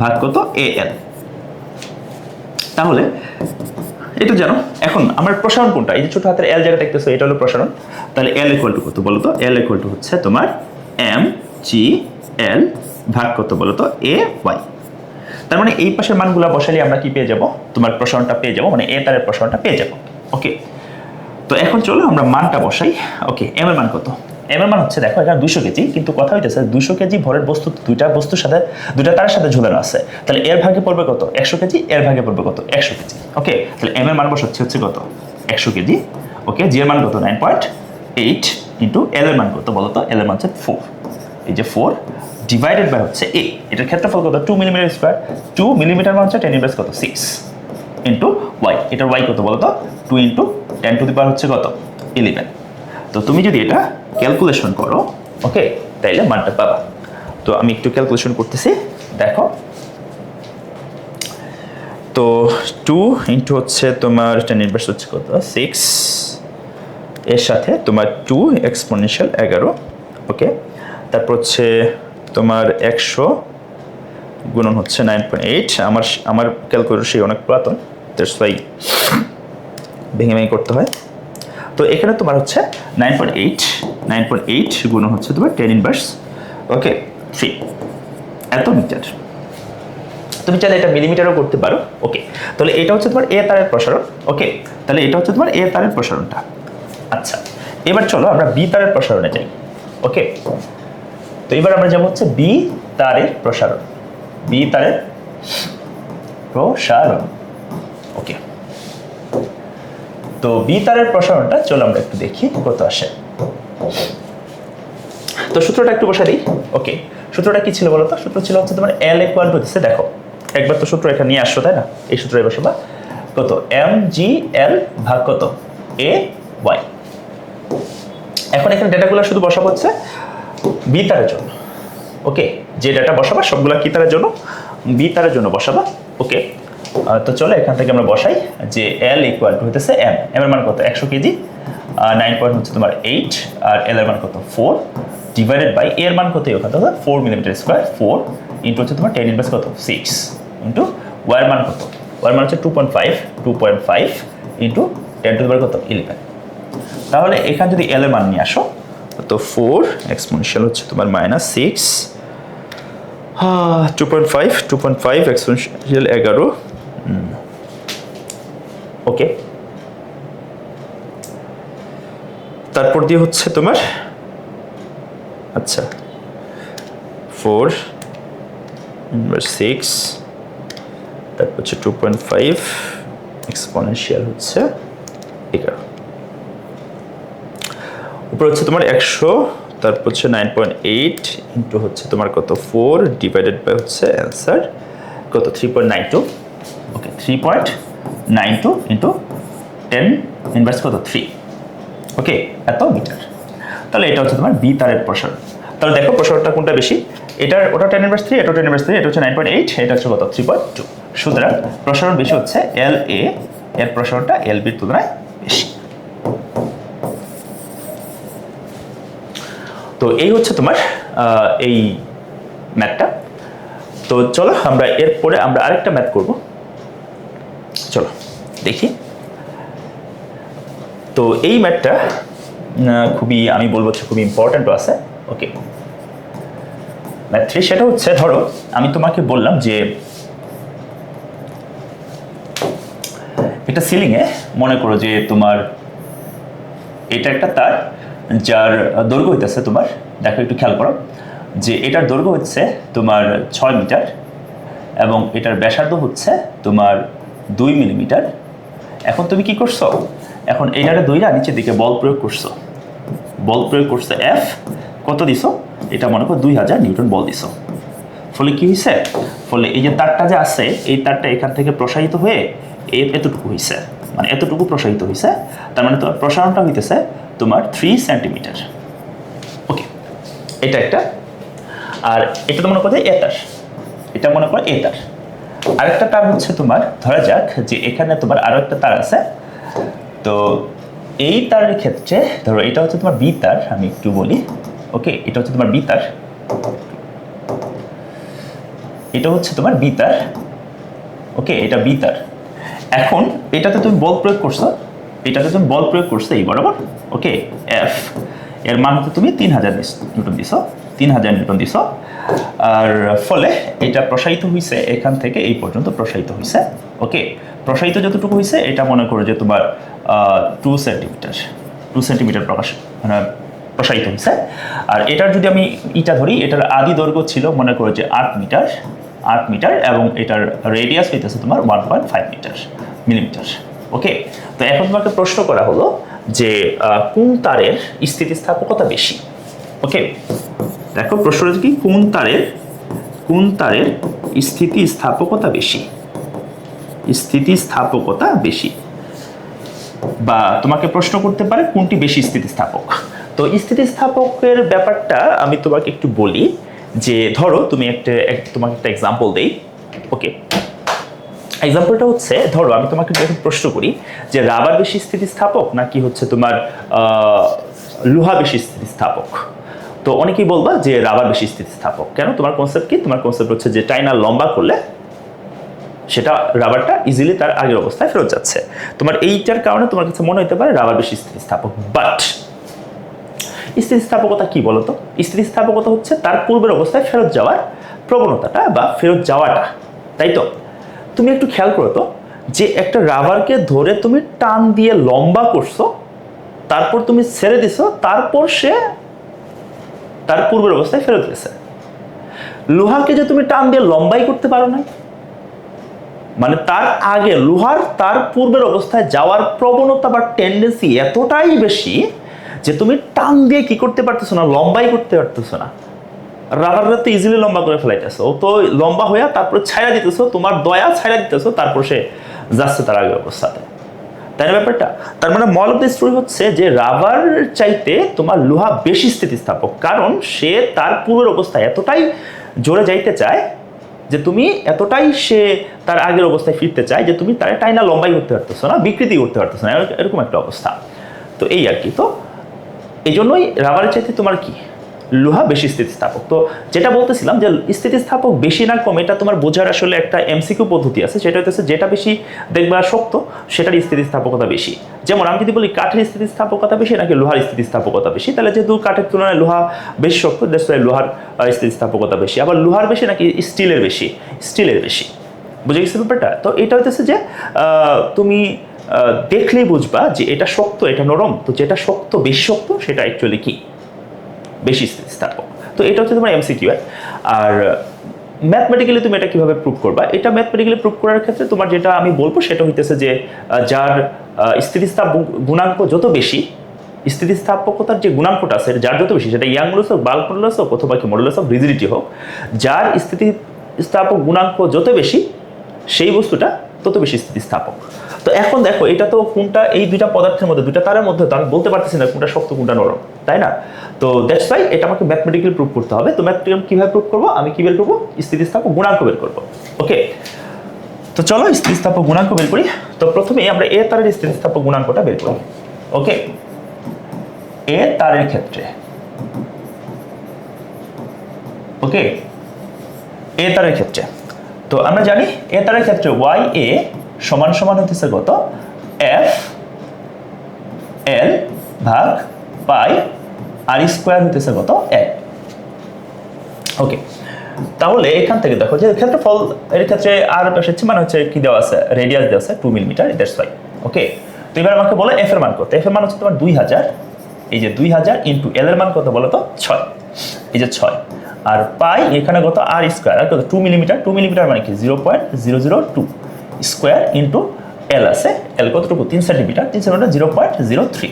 ভাগ কত al, তাহলে এটা জানো। এখন আমার প্রসারণ কোনটা, এই যে ছোট হাতের l জায়গা দেখতেছো এটা হলো প্রসারণ। তাহলে l ইকুয়াল টু কত বলো তো, l ইকুয়াল টু হচ্ছে তোমার mg l ভাগ কত বলো তো ay। তার মানে এই পাশের মানগুলো বসালে আমরা কি পেয়ে যাব, তোমার প্রসারণটা পেয়ে যাব, মানে এ তারের প্রসারণটা পেয়ে যাব। ওকে, তো এখন চলো আমরা মানটা বসাই। ওকে, এম এর মান কত, এম এর মান হচ্ছে দেখো এখানে 200 কেজি, কিন্তু কথা হইতেছে 200 কেজি ভরের বস্তু দুইটা বস্তুর সাথে দুইটা তারের সাথে ঝুলানো আছে, তাহলে এর ভাগে পড়বে কত 100 কেজি, এর ভাগে পড়বে কত 100 কেজি। ওকে, তাহলে এম এর মান বসাচ্ছি হচ্ছে কত 100 কেজি। ওকে, জি এর মান কত 9.8 ইন্টু এল এর মান কত বলো তো, এল এর মান হচ্ছে 4, এই যে 4 ডিভাইডেড বাই হচ্ছে এ, এটার ক্ষেত্রফল কত 2 মিলিমিটার স্কয়ার, 2 মিলিমিটার মানে হচ্ছে 10 ইনভার্স কত 6 ইন্টু ওয়াই, এটার ওয়াই কত বলো তো 2 ইন্টু 10 টু দি পাওয়ার হচ্ছে কত 11। তো তুমি যদি এটা ক্যালকুলেশন করো ওকে তাইলে মানটা পাবা। তো আমি একটু ক্যালকুলেশন করতেছি দেখো। তো 2 ইন্টু হচ্ছে তোমার 10 ইনভার্স হচ্ছে কত 6, এর সাথে তোমার 2 এক্সপোনেনশিয়াল 11। ওকে, তারপর হচ্ছে তোমার 100 গুণন হচ্ছে 9.8। আমার ক্যালকুলেশন অনেক পুরাতন, দ্যাটস ওয়াই ভেঙে ভেঙে করতে হয়। তো এখানে তোমার হচ্ছে 9.8 গুণন হচ্ছে তোমার 10 ইনভার্স ওকে 3 এত মিটার। তুমি চাইলে এটা মিলিমিটারও করতে পারো। ওকে, তাহলে এটা হচ্ছে তোমার এ তারের প্রসারণ। ওকে, তাহলে এটা হচ্ছে তোমার এ তারের প্রসারণটা। আচ্ছা, এবার চলো আমরা বি তারের প্রসারণে যাই। ওকে, তো এবার আমরা যাবো হচ্ছে বি তারের প্রসারণ, বি তারের প্রসারণ। ওকে, তো বি তারের প্রসারণটা চলো আমরা একটু দেখি কত আসে। তো সূত্রটা একটু বসা দিই। ওকে, সূত্রটা কি ছিল বলো তো, সূত্র ছিল হচ্ছে তোমার এল ইকুয়াল টু হচ্ছে দেখো একবার তো সূত্র এখানে নিয়ে আসছো তাই না, এই সূত্র এবার বসাবা কত এম জি এল ভাগ কত এ ওয়াই। এখন এখানে ডেটাগুলো শুধু বসাবো হচ্ছে বি তারের জন্য। ওকে, যে ডেটা বসাবা সবগুলা কি তারের জন্য, বি তারের জন্য বসাবা। ওকে, তো চলো এখান থেকে আমরা বসাই যে এল ইকুয়াল টু হইতেছে এম, এম এর মান কত 100 কেজি, 9 হচ্ছে তোমার 8 আর এল এর মান কত 4 ডিভাইডেড বাই এর মান কত ওখানে 4 মিলিমিটার স্কয়ার 4 ইন্টু হচ্ছে তোমার 10 ইনভার্স কত 6 ইন্টু ওয়াই এর মান কত, ওয়াই এর মান হচ্ছে 2.5 ইন্টু 10 টু দি পাওয়ার কত 11। তাহলে এখানে যদি এল এর মান নিয়ে আসো তো 4 এক্সপোনেনশিয়াল হচ্ছে তোমার -6 2.5 এক্সপোনেনশিয়াল 11। ওকে, তারপর দিয়ে হচ্ছে তোমার আচ্ছা 4 ইনভার্স 6 তারপর হচ্ছে 2.5 এক্সপোনেনশিয়াল হচ্ছে 11, উপর হচ্ছে তোমার 100 তারপর হচ্ছে 9.8 ইন্টু হচ্ছে তোমার কত 4 ডিভাইডেড বাই হচ্ছে অ্যান্সার কত 3.92। ওকে, 3.92 ইন্টু 10 ইনভার্স কত 3। ওকে, এত মিটার। তাহলে এটা হচ্ছে তোমার বি তারের প্রসারণ। তাহলে দেখো প্রসারণটা কোনটা বেশি, এটার ওটা 10 ইনভার্স 3, এটা 10 ইনভার্স 3, এটা হচ্ছে 9.8, এটা হচ্ছে কত 3.2। সুতরাং প্রসারণ বেশি হচ্ছে এল এ এর প্রসারণটা এলবির তুলনায় বেশি। তো এই হচ্ছে তোমার এই ম্যাথটা। তো চলো আমরা এরপরে আমরা আরেকটা ম্যাথ করব। চলো দেখি। তো এই ম্যাথটা খুবই, আমি বলবো খুবই ইম্পর্ট্যান্টও আছে। ওকে, ম্যাথ 3 সেটা হচ্ছে, ধরো আমি তোমাকে বললাম যে একটা সিলিংয়ে মনে করো যে তোমার এটা একটা তার, যার দৈর্ঘ্য হইতেছে তোমার, দেখো একটু খেয়াল করো যে এটার দৈর্ঘ্য হচ্ছে তোমার 6 মিটার এবং এটার ব্যাসার্ধ হচ্ছে তোমার 2 মিলিমিটার। এখন তুমি কি করছো, এখন এইটারে দইরা নিচের দিকে বল প্রয়োগ করছো, বল প্রয়োগ করছো এফ, কত দিছো, এটা মনে করো 2000 নিউটন বল দিছো। ফলে কি হয়েছে, ফলে এই যে তারটা যে আছে, এই তারটা এখান থেকে প্রসারিত হয়ে এতটুকু হয়েছে, মানে এতটুকু প্রসারিত হয়েছে। তার মানে তোমার প্রসারণটা হইতেছে তোমার 3 সেন্টিমিটার। ওকে, এটা একটা। আর এটা তো মনে করো এ তার, এটা মনে করো এ তার। আরেকটা তার হচ্ছে তোমার, ধরা যাক যে এখানে তোমার আরো একটা তার আছে। তো এই তারের ক্ষেত্রে ধরো এটা হচ্ছে তোমার বি তার, আমি একটু বলি। ওকে, এটা হচ্ছে তোমার বি তার, এটা হচ্ছে তোমার বি তার। ওকে, এটা বি তার। এখন এটাতে তুমি বল প্রয়োগ করছো, এটাতে তুমি বল প্রয়োগ করছো এই বরাবর। ওকে, এফ এর মান হচ্ছে তুমি 3000 নিউটন দিছো, 3000 নিউটন দিছো। আর ফলে এটা প্রসারিত হয়েছে এখান থেকে এই পর্যন্ত প্রসারিত হয়েছে। ওকে, প্রসারিত যতটুকু হয়েছে এটা মনে করো যে তোমার 2 সেন্টিমিটার, 2 সেন্টিমিটার মানে প্রসারিত হয়েছে। আর এটার যদি আমি ইটা ধরি, এটার আদি দৈর্ঘ্য ছিল মনে করো যে 8 মিটার, 8 মিটার, এবং এটার রেডিয়াস হইতেছে তোমার 1.5 মিলিমিটার। ওকে, তো এখন তোমাকে প্রশ্ন করা হলো যে কোন তারের স্থিতিস্থাপকতা বেশি। ওকে, দেখো প্রশ্ন কি, কোন তারের স্থিতিস্থাপকতা বেশি, স্থিতিস্থাপকতা বেশি, বা তোমাকে প্রশ্ন করতে পারে কোনটি বেশি স্থিতিস্থাপক। তো স্থিতিস্থাপকের ব্যাপারটা আমি তোমাকে একটু বলি যে ধরো তুমি তোমাকে একটা এক্সাম্পল দেই। ওকে, এক্সাম্পলটা হচ্ছে, ধরো আমি তোমাকে যখন প্রশ্ন করি যে রাবার বেশি স্থিতিস্থাপক নাকি হচ্ছে তোমার লোহা বেশি স্থিতিস্থাপক, তো অনেকেই বলবা যে রাবার বেশি স্থিতিস্থাপক। কেন, তোমার কনসেপ্ট কি, তোমার কনসেপ্ট হচ্ছে যে টাইনা লম্বা করলে সেটা রাবারটা ইজিলি তার আগের অবস্থায় ফেরত যাচ্ছে। তোমার এইটার কারণে তোমার কাছে মনে হতে পারে রাবার বেশি স্থিতিস্থাপক। বাট স্থিতিস্থাপকতা কি বলতো, স্থিতিস্থাপকতা হচ্ছে তার পূর্বের অবস্থায় ফেরত যাওয়ার প্রবণতাটা বা ফেরত যাওয়াটা, তাই তো? তুমি একটু খেয়াল করো তো, যে একটা রাবারকে ধরে তুমি টান দিয়ে লম্বা করছো, তারপর তুমি ছেড়ে দিছো, তারপর সে তার পূর্বের অবস্থায় ফেরত গেছে। লোহাকে যে তুমি টান দিয়ে লম্বাই করতে পারো না, মানে তার আগে লোহার তার পূর্বের অবস্থায় যাওয়ার প্রবণতা বা টেন্ডেন্সি এতটাই বেশি যে তুমি টান দিয়ে কি করতে পারতেছো না, লম্বাই করতে পারতেছো না। রাবারটা তো ইজিলি লম্বা করে ফেলাইতেছো, তো লম্বা হইয়া তারপর ছাইড়া দিতেছো, তোমার দয়া ছাইড়া দিতেছো, তারপর সে যাচ্ছে তার আগের অবস্থাতে, তাই না ব্যাপারটা? তার মানে মল অফ দ্য স্টোরি হচ্ছে যে রাবার চাইতে তোমার লোহা বেশি স্থিতিস্থাপক, কারণ সে তার পূর্বের অবস্থায় এতটাই জোরে যাইতে চায় যে তুমি এতটাই সে তার আগের অবস্থায় ফিরতে চায় যে তুমি তার টাইনা লম্বাই করতে পারতেছো না, বিকৃতি করতে পারতেছো না, এরকম একটা অবস্থা। তো এই আর কি। তো এই জন্যই রাবারের চাইতে তোমার কি লোহা বেশি স্থিতিস্থাপক। তো যেটা বলতেছিলাম যে স্থিতিস্থাপক বেশি না কম, এটা তোমার বোঝার আসলে একটা এমসিকিউ পদ্ধতি আছে, সেটা হচ্ছে যেটা বেশি দেখবা শক্ত সেটার স্থিতিস্থাপকতা বেশি। যেমন আমি যদি বলি কাঠের স্থিতিস্থাপকতা বেশি নাকি লোহার স্থিতিস্থাপকতা বেশি, তাহলে যেহেতু কাঠের তুলনায় লোহা বেশি শক্ত, লোহার স্থিতিস্থাপকতা বেশি। আবার লোহার বেশি নাকি স্টিলের বেশি, স্টিলের বেশি। বুঝে গেছে ব্যাপারটা? তো এটা হইতেছে যে তুমি দেখলেই বুঝবা যে এটা শক্ত এটা নরম, তো যেটা শক্ত বেশি শক্ত সেটা অ্যাকচুয়ালি কি বেশি স্থিতিস্থাপক। তো এটা হচ্ছে তোমার এমসিকিউ। আর ম্যাথমেটিক্যালি তুমি এটা কিভাবে প্রুভ করবা, এটা ম্যাথমেটিক্যালি প্রুভ করার ক্ষেত্রে তোমার যেটা আমি বলবো সেটা হইতেছে যে যার স্থিতিস্থাপক গুণাঙ্ক যত বেশি, স্থিতিস্থাপকতার যে গুণাঙ্কটা আছে যার যত বেশি, সেটা ইয়াং মডুলাস হোক, বাল্ক মডুলাস হোক, অথবা কি মডুলাস অফ রিজিডিটি হোক, যার স্থিতিস্থাপক গুণাঙ্ক যত বেশি সেই বস্তুটা তত বেশি স্থিতিস্থাপক। তো এখন দেখো এটা তো কোনটা, এই দুইটা পদার্থের মধ্যে, দুইটা তারের মধ্যে তো আমি বলতে পারতেছি না কোনটা শক্ত কোনটা নরম, তাই না? তো দ্যাটস ওয়াই এটা আমাকে ম্যাথমেটিক্যালি প্রুভ করতে হবে। তো ম্যাথমেটিক্যালি কিভাবে প্রুভ করবো, আমি কি বের করবো, স্থিতিস্থাপক গুণাঙ্ক বের করবো। ওকে, তো চলো স্থিতিস্থাপক গুণাঙ্ক বের করি। তো প্রথমে আমরা এ তারের স্থিতিস্থাপক গুণাঙ্কটা বের করি। ওকে, এ তারের ক্ষেত্রে, ওকে, এ তারের ক্ষেত্রে তো আমরা জানি এ তারের ক্ষেত্রে ওয়াই এ সমান সমান হতেছে কত, এফ এল ভাগ পাই আর স্কোয়ার হতেছে কত, এক। ওকে, তাহলে এখান থেকে দেখো যে ক্ষেত্রফল এর ক্ষেত্রে আর এসেছে মানে হচ্ছে কি দেওয়া আছে, রেডিয়াস দেওয়া আছে 2 মিলিমিটার, দ্যাটস ওয়াই। ওকে, তো এবার আমাকে বলে এফ এর মান কত। এফ এর মান হচ্ছে তোমার 2000, এই যে 2000 ইন্টু এল এর মান কত বলো তো 6, এই যে 6, আর পাই এখানে কত আর স্কোয়ার, আর কত 2 মিলিমিটার, 2 মিলিমিটার মানে কি 0.002 স্কোয়ার ইন্টু এল আছে, এল কতটুকু 3 সেন্টিমিটার, 3 সেন্টিমিটার 0.03।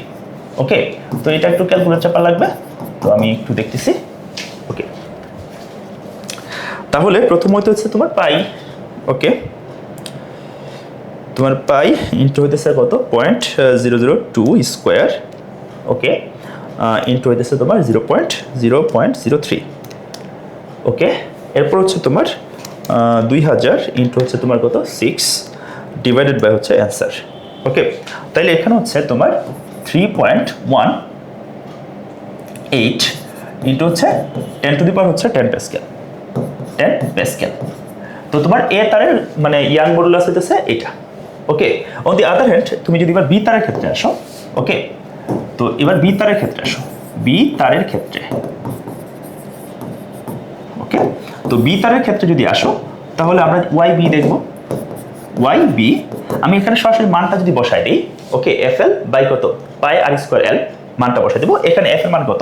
ওকে, তো এটা একটু ক্যালকুলেট চাপা লাগবে, তো আমি একটু দেখতেছি। ওকে, তাহলে প্রথম হচ্ছে তোমার পাই, ওকে, তোমার পাই ইন্টু হইতেছে কত 0.002 স্কোয়ার, ওকে, ইন্টু হইতেছে তোমার 0.03। ওকে, এরপর হচ্ছে তোমার 2000 ইন্টু হচ্ছে তোমার কত 6 ডিভাইডেড বাই হচ্ছে অ্যান্সার। ওকে, তাইলে এখানে হচ্ছে তোমার 3.18 ইন্টু হচ্ছে 10 টু দি পাওয়ার হচ্ছে 10 প্যাসকেল, 10 প্যাসকেল। তো তোমার এ তারের মানে ইয়াং মডুলাস হইতেছে এটা। ওকে, অন দি আদার হ্যান্ড তুমি যদি এবার বি তারের ক্ষেত্রে আসো, ওকে, তো এবার বি তারের ক্ষেত্রে আসো, বি তারের ক্ষেত্রে, ওকে, তো বি তারের ক্ষেত্রে যদি আসো তাহলে আমরা ওয়াই বি দেখবো। ওয়াই বি আমি এখানে সরাসরি মানটা যদি বসাই দিই, ওকে, এফ এল বাই কত পাই আর স্কোয়ার এল মানটা বসাই দেবো। এখানে এফ এর মান কত,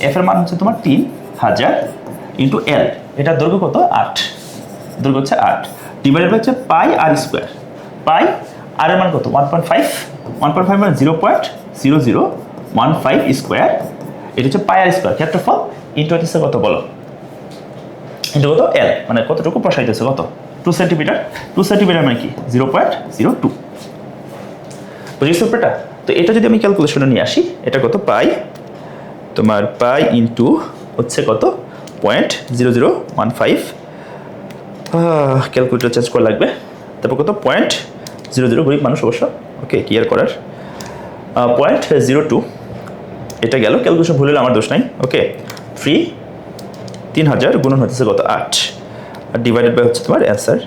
এফ এর মান হচ্ছে তোমার 3000 ইন্টু এল, এটা দৈর্ঘ্য কত 8, দৈর্ঘ্য হচ্ছে 8 ডিভাইডেড হচ্ছে পাই আর স্কোয়ার, পাই আর এর মান কত 1.5, 1.5 মানে 0.0015 স্কোয়ার, এটা হচ্ছে পাই আর স্কোয়ার ক্ষেত্রফল ইন্টু হচ্ছে কত বলো, ইন্টু কত এল মানে কতটুকু প্রসারিত কত 2 সেন্টিমিটার, 2 সেন্টিমিটার মানে কি 0.02, বুঝেছো ব্যাপারটা। তো এটা যদি আমি ক্যালকুলেশনে নিয়ে আসি, এটা কত পাই, তোমার পাই ইন্টু হচ্ছে কত 0.0015, ক্যালকুলেটর চেঞ্জ করা লাগবে, তারপর কত 0.00, গরিব মানুষ অবশ্য, ওকে, কি আর করার, 0.02, এটা গেল, ক্যালকুলেশন ভুল হলে আমার দোষ নাই। ওকে, 3000 গুণন হচ্ছে কত 8 আর ডিভাইডেড বাই হচ্ছে তোমার অ্যান্সার,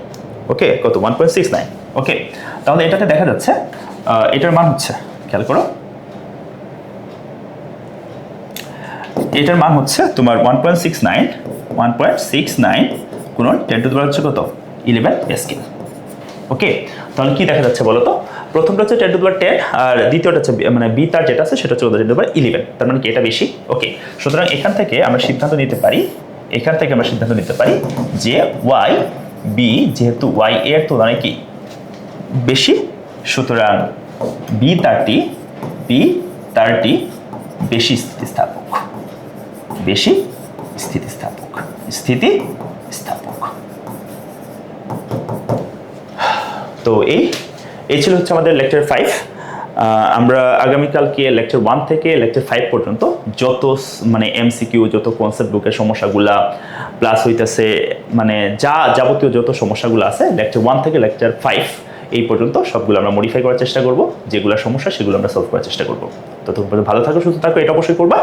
ওকে, কত 1.69। ওকে, তাহলে এটাতে দেখা যাচ্ছে এটার মান হচ্ছে, খেয়াল করো, এটার মান হচ্ছে তোমার 1.69 গুণন 10 টু দি পাওয়ার হচ্ছে কত 11 প্যাসকেল। ওকে, তাহলে কি দেখা যাচ্ছে বলো তো, প্রথমটা হচ্ছে 10 টু দি পাওয়ার 10 আর দ্বিতীয়টা হচ্ছে মানে বি তার যেটা আছে সেটা হচ্ছে 10 টু দি পাওয়ার 11, তার মানে কি এটা বেশি। ওকে, সুতরাং এখান থেকে আমরা সিদ্ধান্ত নিতে পারি, এখান থেকে আমরা সিদ্ধান্ত নিতে পারি যে ওয়াই বি যেহেতু ওয়াই এর তুলনায় কি বেশি, সুতরাং বি তারটি বেশি স্থিতিস্থাপক, বেশি স্থিতিস্থাপক, স্থিতিস্থাপক। তো এই ছিল হচ্ছে আমাদের লেকচার 5। আমরা আগামীকালকে লেকচার 1 থেকে লেকচার 5 পর্যন্ত যত মানে এমসিকিউ, যত কনসেপ্ট বুকের সমস্যাগুলা প্লাস হইতেছে মানে যাবতীয় যত সমস্যাগুলো আছে লেকচার 1 থেকে লেকচার 5 এই পর্যন্ত সবগুলো আমরা মডিফাই করার চেষ্টা করব, যেগুলো সমস্যা সেগুলো আমরা সলভ করার চেষ্টা করব। তো তোমরা ভালো থাকো, সুস্থ থাকো, এটা অবশ্যই করবা।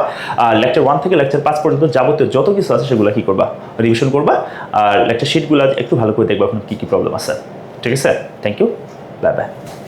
আর লেকচার 1 থেকে লেকচার 5 পর্যন্ত যাবতীয় যত কিছু আছে সেগুলো কি করবা, রিভিশন করবা, আর লেকচার শিটগুলো একটু ভালো করে দেখবা এখন কি কি প্রবলেম আছে। ঠিক আছে, থ্যাংক ইউ, বাই বাই।